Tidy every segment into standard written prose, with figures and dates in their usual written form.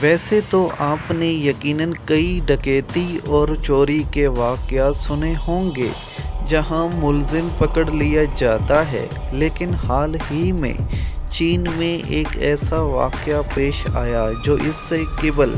ویسے تو آپ نے یقیناً کئی ڈکیتی اور چوری کے واقعات سنے ہوں گے جہاں ملزم پکڑ لیا جاتا ہے، لیکن حال ہی میں چین میں ایک ایسا واقعہ پیش آیا جو اس سے قبل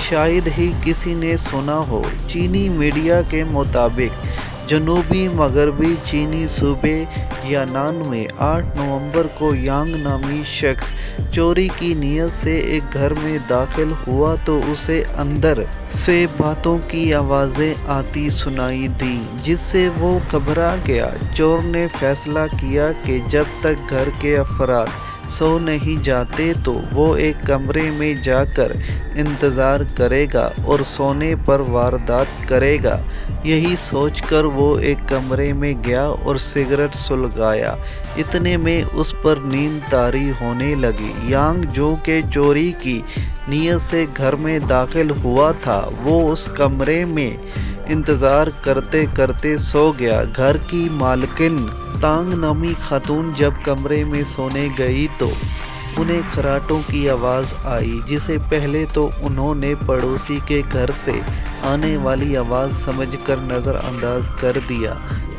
شاید ہی کسی نے سنا ہو۔ چینی میڈیا کے مطابق جنوبی مغربی چینی صوبے یانان میں 8 نومبر کو یانگ نامی شخص چوری کی نیت سے ایک گھر میں داخل ہوا تو اسے اندر سے باتوں کی آوازیں آتی سنائی دیں، جس سے وہ گھبرا گیا۔ چور نے فیصلہ کیا کہ جب تک گھر کے افراد سو نہیں جاتے تو وہ ایک کمرے میں جا کر انتظار کرے گا اور سونے پر واردات کرے گا۔ یہی سوچ کر وہ ایک کمرے میں گیا اور سگریٹ سلگایا۔ اتنے میں اس پر نیند طاری ہونے لگی۔ یانگ، جو کہ چوری کی نیت سے گھر میں داخل ہوا تھا، وہ اس کمرے میں انتظار کرتے کرتے سو گیا۔ گھر کی مالکن تانگ نامی خاتون جب کمرے میں سونے گئی تو انہیں خراٹوں کی آواز آئی، جسے پہلے تو انہوں نے پڑوسی کے گھر سے آنے والی آواز سمجھ کر نظر انداز کر دیا۔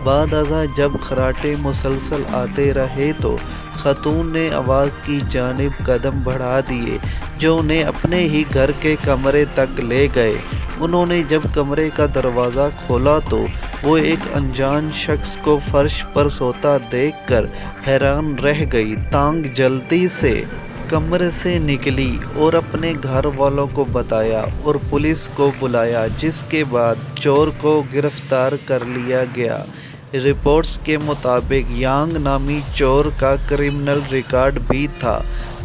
بعد ازاں جب خراٹے مسلسل آتے رہے تو خاتون نے آواز کی جانب قدم بڑھا دیے، جو انہیں اپنے ہی گھر کے کمرے تک لے گئے۔ انہوں نے جب کمرے کا دروازہ کھولا تو وہ ایک انجان شخص کو فرش پر سوتا دیکھ کر حیران رہ گئی۔ تانگ جلدی سے کمرے سے نکلی اور اپنے گھر والوں کو بتایا اور پولیس کو بلایا، جس کے بعد چور کو گرفتار کر لیا گیا۔ رپورٹس کے مطابق یانگ نامی چور کا کرمنل ریکارڈ بھی تھا۔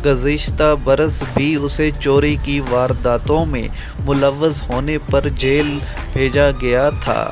گزشتہ برس بھی اسے چوری کی وارداتوں میں ملوث ہونے پر جیل بھیجا گیا تھا۔